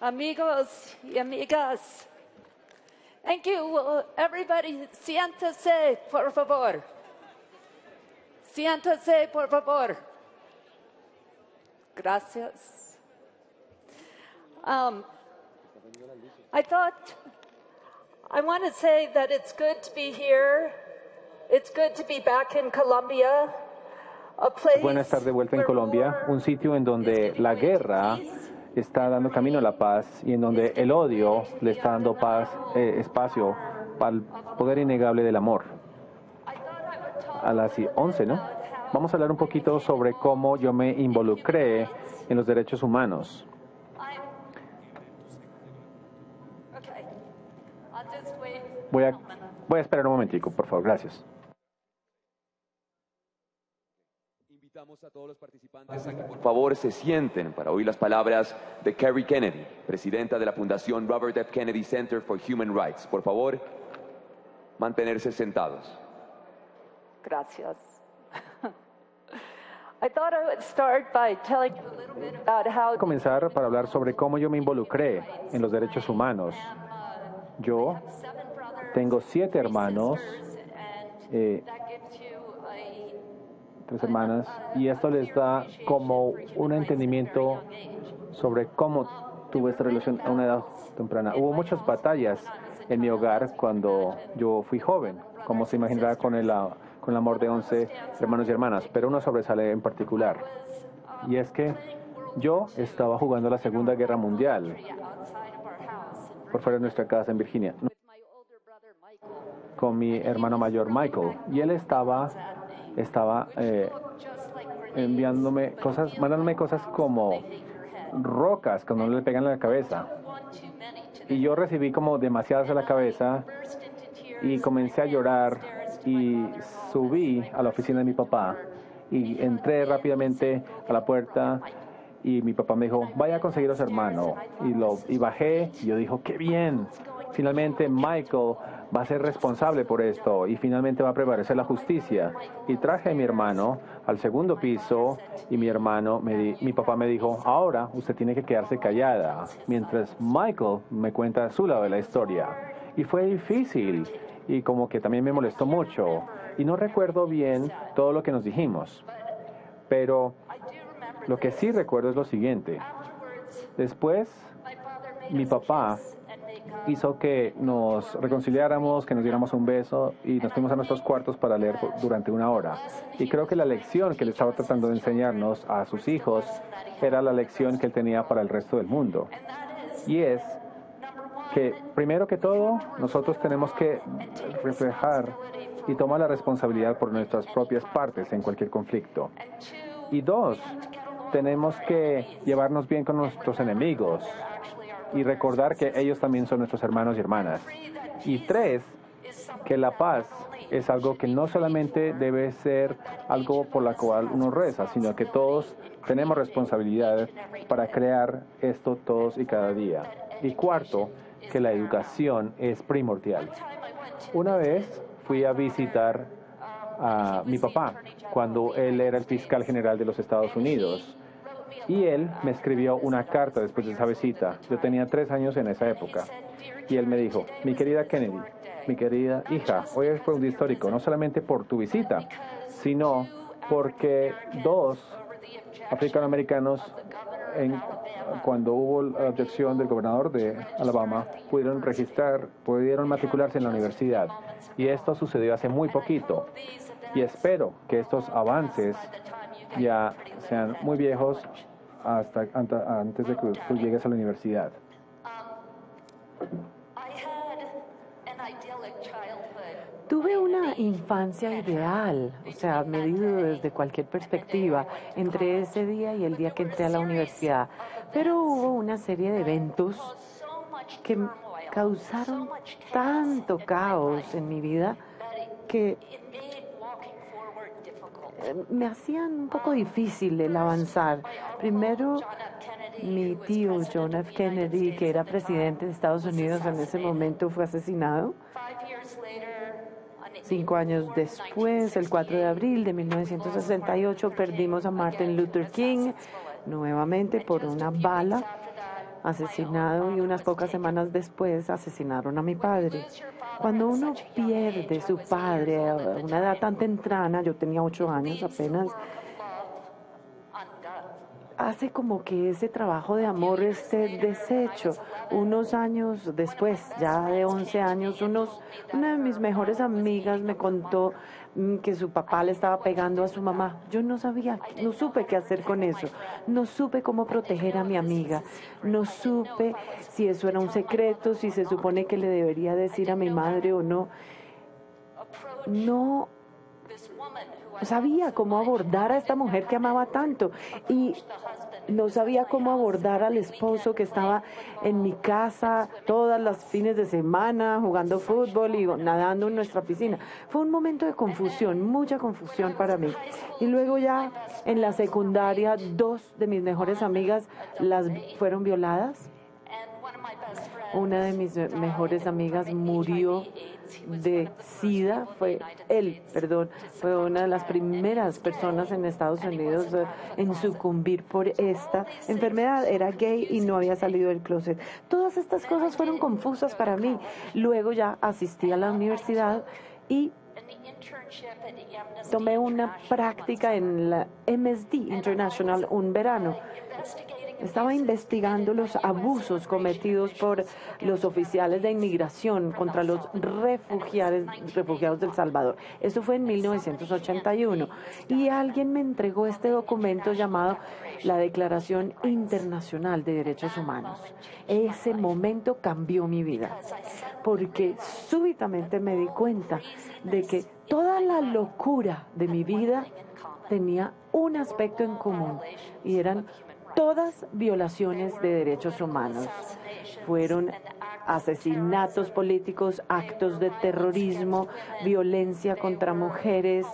amigos y amigas. Thank you. Everybody, siéntese, por favor. Siéntese, por favor. Gracias. I want to say that it's good to be here. It's good to be back in Colombia. Bueno estar de vuelta en Colombia, un sitio en donde la guerra está dando camino a la paz y en donde el odio le está dando espacio al poder innegable del amor. A las 11, ¿no? Vamos a hablar un poquito sobre cómo yo me involucré en los derechos humanos. Voy a esperar un momentico, por favor. Gracias. Invitamos a todos los participantes a que por favor se sienten para oír las palabras de Kerry Kennedy, presidenta de la Fundación Robert F. Kennedy Center for Human Rights. Por favor, mantenerse sentados. Gracias. I thought I would start by telling you a little bit about how. Voy a comenzar para hablar sobre cómo yo me involucré en los derechos humanos. Yo tengo 7 hermanos. 3 hermanas, y esto les da como un entendimiento sobre cómo tuve esta relación a una edad temprana. Hubo muchas batallas en mi hogar cuando yo fui joven, como se imaginará con el amor de 11 hermanos y hermanas, pero uno sobresale en particular, y es que yo estaba jugando la Segunda Guerra Mundial por fuera de nuestra casa en Virginia con mi hermano mayor Michael, y él estaba enviándome cosas, mandándome cosas como rocas cuando le pegan en la cabeza. Y yo recibí como demasiadas a la cabeza y comencé a llorar y subí a la oficina de mi papá y entré rápidamente a la puerta y mi papá me dijo, vaya a conseguir a su hermano. Y bajé y yo dije, qué bien. Finalmente Michael va a ser responsable por esto y finalmente va a prevalecer la justicia. Y traje a mi hermano al segundo piso y mi papá me dijo, ahora usted tiene que quedarse callada, mientras Michael me cuenta su lado de la historia. Y fue difícil y como que también me molestó mucho. Y no recuerdo bien todo lo que nos dijimos. Pero lo que sí recuerdo es lo siguiente. Después, mi papá hizo que nos reconciliáramos, que nos diéramos un beso y nos fuimos a nuestros cuartos para leer durante 1 hora. Y creo que la lección que él estaba tratando de enseñarnos a sus hijos era la lección que él tenía para el resto del mundo. Y es que, primero que todo, nosotros tenemos que reflejar y tomar la responsabilidad por nuestras propias partes en cualquier conflicto. Y 2, tenemos que llevarnos bien con nuestros enemigos y recordar que ellos también son nuestros hermanos y hermanas. Y 3, que la paz es algo que no solamente debe ser algo por la cual uno reza, sino que todos tenemos responsabilidad para crear esto todos y cada día. Y 4, que la educación es primordial. Una vez fui a visitar a mi papá cuando él era el fiscal general de los Estados Unidos. Y él me escribió una carta después de esa visita. Yo tenía 3 años en esa época. Y él me dijo, mi querida Kennedy, mi querida hija, hoy fue un día histórico, no solamente por tu visita, sino porque 2 africanoamericanos, cuando hubo la objeción del gobernador de Alabama, pudieron matricularse en la universidad. Y esto sucedió hace muy poquito. Y espero que estos avances ya sean muy viejos antes de que tú llegues a la universidad. Tuve una infancia ideal, o sea, medido desde cualquier perspectiva, entre ese día y el día que entré a la universidad. Pero hubo una serie de eventos que causaron tanto caos en mi vida que me hacían un poco difícil el avanzar. Primero, mi tío John F. Kennedy, que era presidente de Estados Unidos en ese momento, fue asesinado. 5 años después, el 4 de abril de 1968, perdimos a Martin Luther King nuevamente por una bala. asesinado y unas pocas semanas después asesinaron a mi padre. Cuando uno pierde su padre a una edad tan temprana, yo tenía 8 años apenas, hace como que ese trabajo de amor esté deshecho. Unos años después, ya de 11 años, una de mis mejores amigas me contó que su papá le estaba pegando a su mamá. Yo no supe qué hacer con eso. No supe cómo proteger a mi amiga. No supe si eso era un secreto, si se supone que le debería decir a mi madre o no. No sabía cómo abordar a esta mujer que amaba tanto y no sabía cómo abordar al esposo que estaba en mi casa todas las fines de semana jugando fútbol y nadando en nuestra piscina. Fue un momento de confusión, mucha confusión para mí. Y luego ya en la secundaria, 2 de mis mejores amigas fueron violadas. Una de mis mejores amigas murió de SIDA, fue una de las primeras personas en Estados Unidos en sucumbir por esta enfermedad. Era gay y no había salido del closet. Todas estas cosas fueron confusas para mí. Luego ya asistí a la universidad y tomé una práctica en la MSD International un verano. Estaba investigando los abusos cometidos por los oficiales de inmigración contra los refugiados del Salvador. Eso fue en 1981. Y alguien me entregó este documento llamado la Declaración Internacional de Derechos Humanos. Ese momento cambió mi vida, porque súbitamente me di cuenta de que toda la locura de mi vida tenía un aspecto en común, y eran todas violaciones de derechos humanos. Fueron asesinatos políticos, actos de terrorismo, violencia contra mujeres,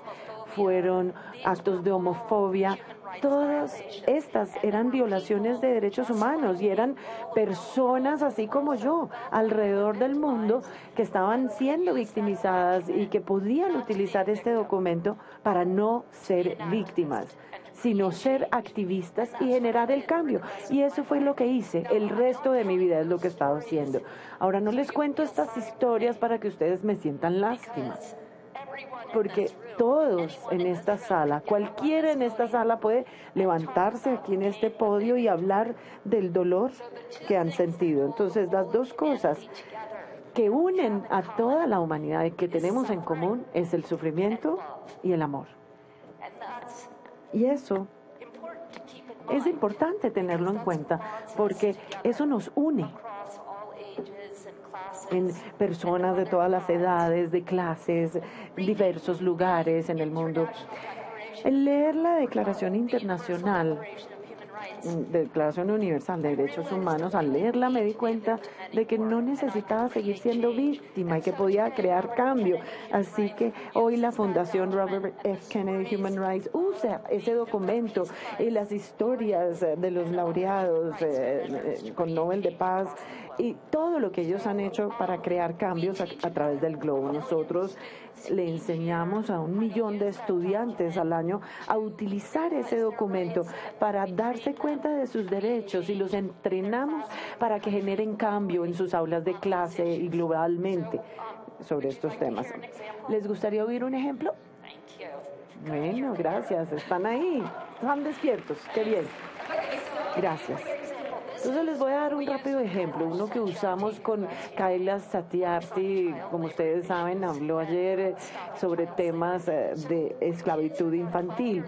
fueron actos de homofobia. Todas estas eran violaciones de derechos humanos y eran personas así como yo alrededor del mundo que estaban siendo victimizadas y que podían utilizar este documento para no ser víctimas, sino ser activistas y generar el cambio. Y eso fue lo que hice. El resto de mi vida es lo que he estado haciendo. Ahora no les cuento estas historias para que ustedes me sientan lástima, porque todos en esta sala, cualquiera en esta sala puede levantarse aquí en este podio y hablar del dolor que han sentido. Entonces, las dos cosas que unen a toda la humanidad y que tenemos en común es el sufrimiento y el amor. Y eso es importante tenerlo en cuenta, porque eso nos une en personas de todas las edades, de clases, diversos lugares en el mundo. El leer la Declaración Internacional, Declaración Universal de Derechos Humanos, al leerla me di cuenta de que no necesitaba seguir siendo víctima y que podía crear cambio. Así que hoy la Fundación Robert F. Kennedy Human Rights usa ese documento y las historias de los laureados con Nobel de Paz y todo lo que ellos han hecho para crear cambios a través del globo. Nosotros le enseñamos a 1 millón de estudiantes al año a utilizar ese documento para darse cuenta de sus derechos y los entrenamos para que generen cambio en sus aulas de clase y globalmente sobre estos temas. ¿Les gustaría oír un ejemplo? Bueno, gracias. Están ahí. Están despiertos. Qué bien. Gracias. Entonces les voy a dar un rápido ejemplo, uno que usamos con Kailash Satyarthi. Como ustedes saben, habló ayer sobre temas de esclavitud infantil.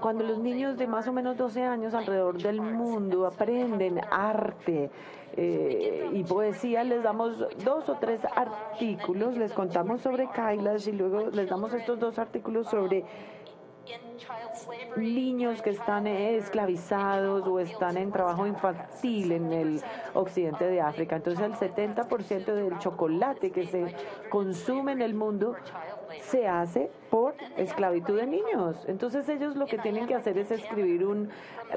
Cuando los niños de más o menos 12 años alrededor del mundo aprenden arte y poesía, les damos 2 o 3 artículos, les contamos sobre Kailash y luego les damos estos 2 artículos sobre niños que están esclavizados o están en trabajo infantil en el occidente de África. Entonces el 70% del chocolate que se consume en el mundo se hace por esclavitud de niños. Entonces ellos lo que tienen que hacer es escribir un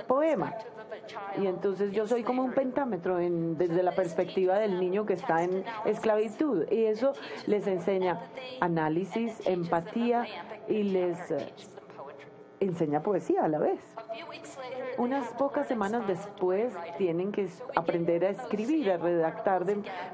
poema. Y entonces yo soy como un pentámetro desde la perspectiva del niño que está en esclavitud. Y eso les enseña análisis, empatía y les enseña poesía a la vez. Unas pocas semanas después tienen que aprender a escribir, a redactar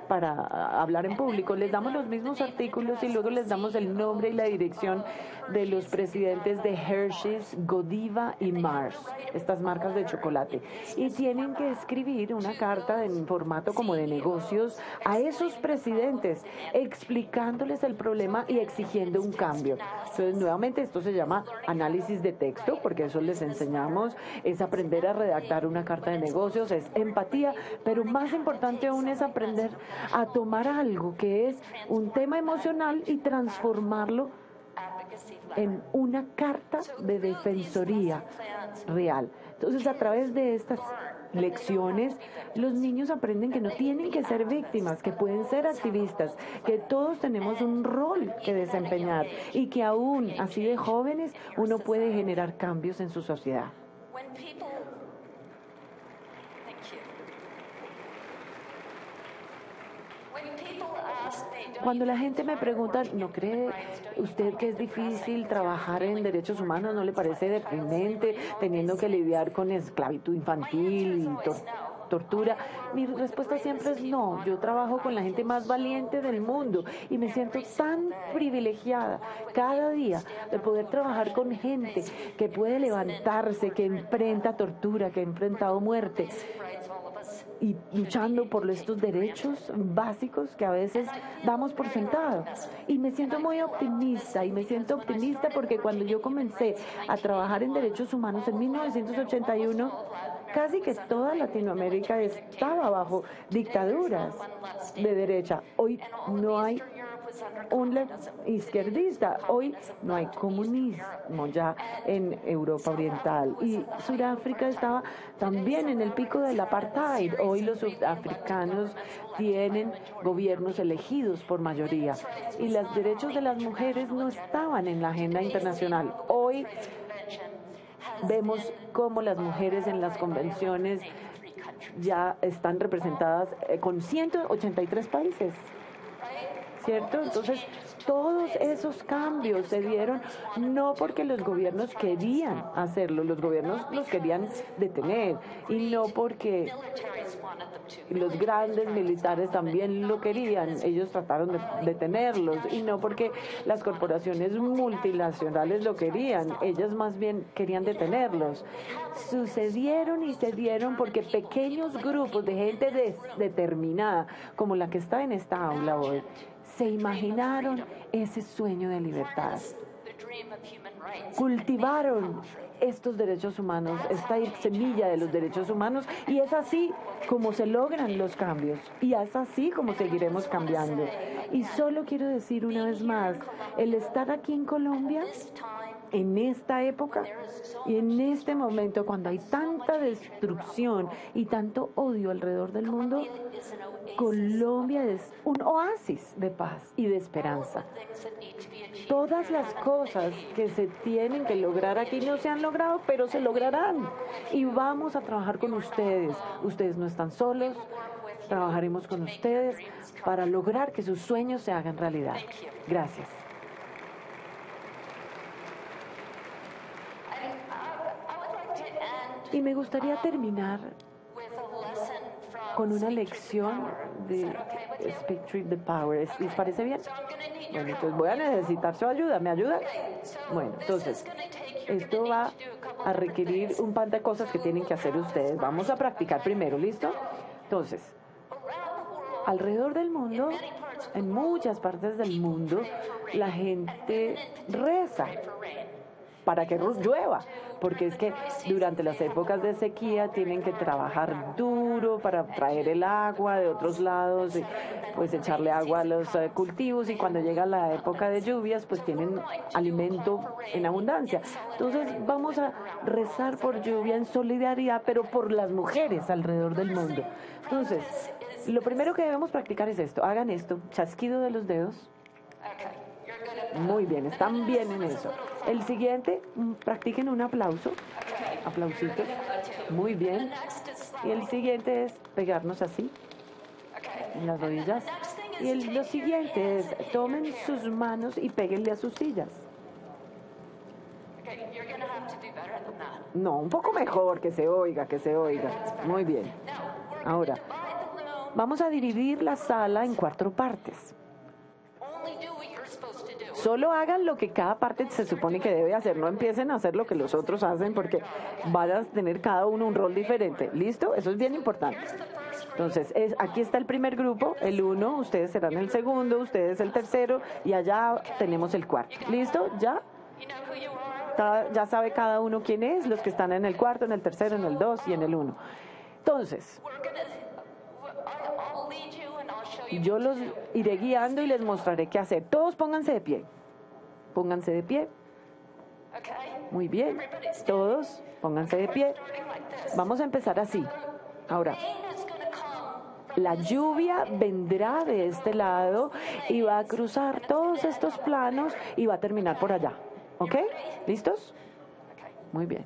para hablar en público. Les damos los mismos artículos y luego les damos el nombre y la dirección de los presidentes de Hershey's, Godiva y Mars, estas marcas de chocolate. Y tienen que escribir una carta en formato como de negocios a esos presidentes, explicándoles el problema y exigiendo un cambio. Entonces, nuevamente, esto se llama análisis de texto, porque eso les enseñamos, es aprender a redactar una carta de negocios, es empatía, pero más importante aún es aprender a tomar algo que es un tema emocional y transformarlo en una carta de defensoría real. Entonces, a través de estas lecciones, los niños aprenden que no tienen que ser víctimas, que pueden ser activistas, que todos tenemos un rol que desempeñar y que aún así de jóvenes uno puede generar cambios en su sociedad. Cuando la gente me pregunta, ¿no cree usted que es difícil trabajar en derechos humanos? ¿No le parece deprimente teniendo que lidiar con esclavitud infantil y tortura? Mi respuesta siempre es no. Yo trabajo con la gente más valiente del mundo y me siento tan privilegiada cada día de poder trabajar con gente que puede levantarse, que enfrenta tortura, que ha enfrentado muerte, y luchando por estos derechos básicos que a veces damos por sentado. Y me siento muy optimista, porque cuando yo comencé a trabajar en derechos humanos en 1981, casi que toda Latinoamérica estaba bajo dictaduras de derecha. Hoy no hay un izquierdista, hoy no hay comunismo ya en Europa Oriental. Y Sudáfrica estaba también en el pico del apartheid. Hoy los sudafricanos tienen gobiernos elegidos por mayoría y los derechos de las mujeres no estaban en la agenda internacional. Hoy vemos cómo las mujeres en las convenciones ya están representadas con 183 países. ¿Cierto? Entonces, todos esos cambios se dieron no porque los gobiernos querían hacerlo, los gobiernos los querían detener, y no porque los grandes militares también lo querían, ellos trataron de detenerlos, y no porque las corporaciones multinacionales lo querían, ellas más bien querían detenerlos. Sucedieron y se dieron porque pequeños grupos de gente determinada, como la que está en esta aula hoy, se imaginaron ese sueño de libertad, cultivaron estos derechos humanos, esta semilla de los derechos humanos, y es así como se logran los cambios, y es así como seguiremos cambiando. Y solo quiero decir una vez más, el estar aquí en Colombia, en esta época y en este momento, cuando hay tanta destrucción y tanto odio alrededor del mundo, Colombia es un oasis de paz y de esperanza. Todas las cosas que se tienen que lograr aquí no se han logrado, pero se lograrán. Y vamos a trabajar con ustedes. Ustedes no están solos. Trabajaremos con ustedes para lograr que sus sueños se hagan realidad. Gracias. Y me gustaría terminar con una lección de Speak Truth the Power. ¿Les parece bien? Bueno, entonces voy a necesitar su ayuda. ¿Me ayuda? Bueno, entonces, esto va a requerir un par de cosas que tienen que hacer ustedes. Vamos a practicar primero, ¿listo? Entonces, alrededor del mundo, en muchas partes del mundo, la gente reza para que llueva, porque es que durante las épocas de sequía tienen que trabajar duro para traer el agua de otros lados, y pues echarle agua a los cultivos, y cuando llega la época de lluvias pues tienen alimento en abundancia. Entonces vamos a rezar por lluvia en solidaridad, pero por las mujeres alrededor del mundo. Entonces, lo primero que debemos practicar es esto. Hagan esto, chasquido de los dedos. Muy bien, están bien en eso. El siguiente, practiquen un aplauso. Aplausitos. Muy bien. Y el siguiente es pegarnos así, en las rodillas. Y lo siguiente es, tomen sus manos y péguenle a sus sillas. No, un poco mejor, que se oiga, que se oiga. Muy bien. Ahora, vamos a dividir la sala en 4 partes. Solo hagan lo que cada parte se supone que debe hacer. No empiecen a hacer lo que los otros hacen porque van a tener cada uno un rol diferente. ¿Listo? Eso es bien importante. Entonces, aquí está el primer grupo, el 1, ustedes serán el segundo, ustedes el tercero y allá tenemos el cuarto. ¿Listo? ¿Ya? Ya sabe cada uno quién es, los que están en el cuarto, en el tercero, en el 2 y en el 1. Entonces, yo los iré guiando y les mostraré qué hacer. Todos pónganse de pie. Pónganse de pie. Muy bien. Todos pónganse de pie. Vamos a empezar así. Ahora, la lluvia vendrá de este lado y va a cruzar todos estos planos y va a terminar por allá. ¿Ok? ¿Listos? Muy bien.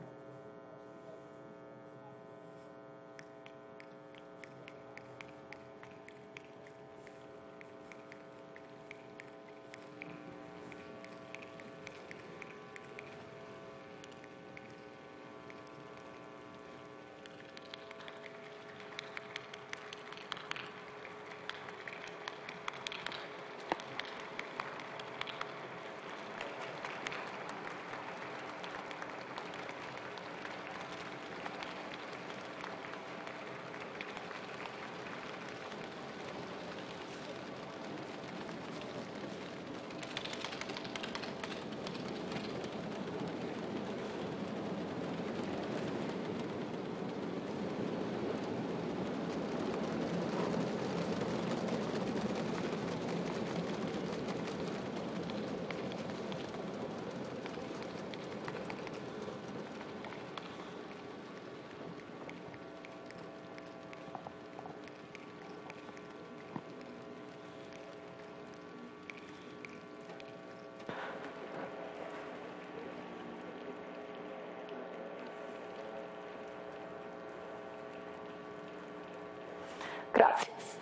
Gracias.